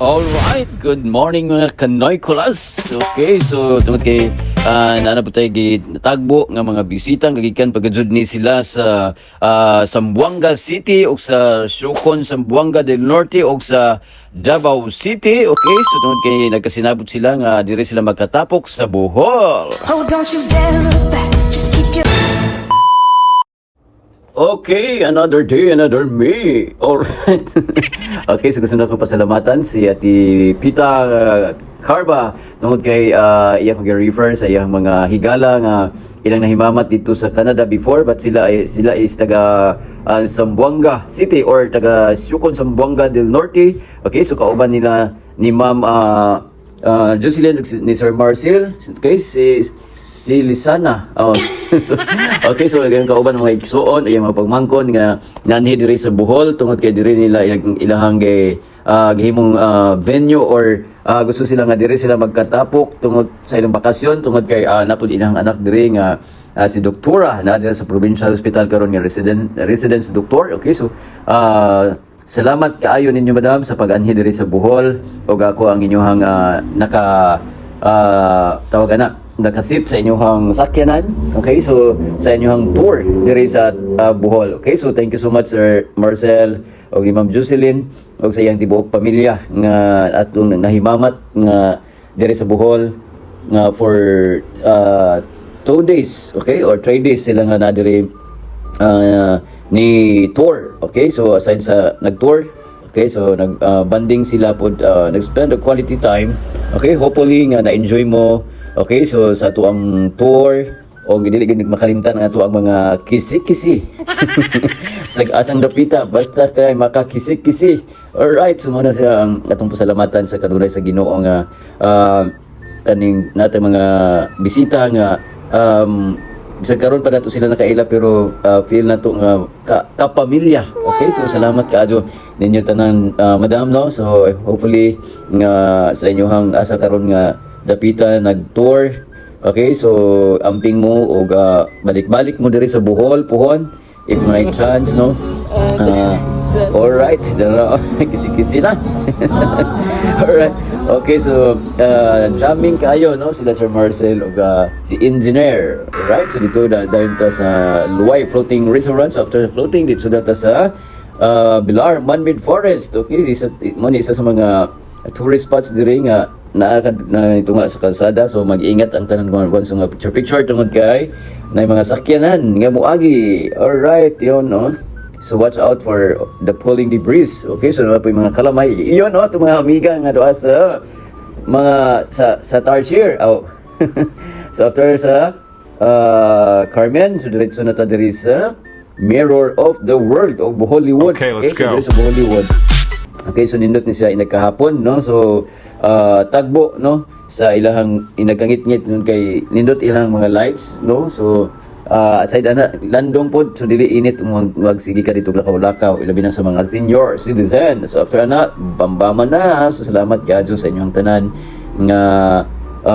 Alright, good morning mga Kanoy Kulas. Okay, so tungod kay naana po tayo natagbo nga mga bisita gagikan pagajud ni sila sa Zamboanga City o sa Sukon Zamboanga del Norte o sa Davao City. Okay, so tungod kay nagkasinabot sila nga dire sila magkatapok sa Bohol. Oh, don't you dare look back. Just keep your Okay, another day, another me. Alright. Okay, so gusto na ko pasalamatan si Ati Pita Carba tungod kay iya kong refer sa iyang mga higala nga ilang nahimamat dito sa Canada before, but sila is taga Zamboanga City or taga Sukon Zamboanga del Norte. Okay, so kauban nila ni Ma'am Jocelyn ni Sir Marcel. Okay, si Lisana. Oh. So, okay, so yung kauban mga igsuon, yung mga pagmangkon nga nanhi diri sa Bohol tungod kay diri nila ilahang gihimong venue or gusto sila nga diri sila magkatapok tungod sa ilang bakasyon tungod kay napud ilang anak diri nga si doktora na dira sa provincial hospital karon nga residence doctor. Okay, so salamat kaayo ninyo madam sa pag-anhi diri sa Bohol ug ako ang inyong tawag na nakasit sa inyong sakyanan. Okay, so sa inyong tour diri sa Bohol. Okay, so thank you so much Sir Marcel o ni Ma'am Jocelyn o sa iyang tibuok pamilya nga atong nahimamat nga diri sa Bohol nga for 2 days, okay, or 3 days sila nga na diri ni tour. Okay, so aside sa nag-tour, okay, so nag-banding sila pod, nag-spend a quality time. Okay, hopefully nga na-enjoy mo. Okay, so sa tuang tour o dili gid makalimtan nga tuang mga kisi-kisi. Sag-asang dapita basta kay makakisi-kisi. Alright, so muna siya ang atong pasalamatan sa kanunay sa Ginoo nga kaning nating mga bisita nga bisag karon pa nato sila nakaila pero feel nato nga kapamilya. Okay, so salamat kaadyo ninyo tanan madam no. So hopefully nga sa inyohang asa karon nga dapita nag-tour. Okay, so amping mo o balik-balik mo diri sa Bohol puhon if may chance no. Alright, kisi-kisi na. Alright. Okay, so jamming kayo no sila Sir Marcel ug si Engineer. Right, so dito dahil ta sa Luway Floating Restaurant. So after floating dito ta sa Bilar Man-Made Forest. Okay, isa sa mga tourist spots diri nga na ito nga sa kalsada. So mag-ingat ang tanan mga so nga picture tungod kay na mga sakyanan nga moagi. Alright, yun no. So watch out for the pulling debris. Okay, so na po yung mga kalamay. Iyon no, itong mga amiga nga doa sa mga sa Tarsier. Oh. So after sa Carmen, so diretso na ta diri sa Mirror of the World o Hollywood. Okay, let's go. So Hollywood. Okay, so nindot ni siya inagkahapon no. So tagbo no sa ilahang inagkangit-ngit nun kay nindot ilang mga lights no. So aside ana landong pod so dili init magsige ka dito lakaw-lakaw ilabi na sa mga senior citizen. So after ana bambaman na. So salamat gadyo sa inyong tanan nga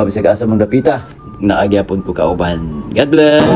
bisag asa mong dapita naagya pod ko kauban. God bless.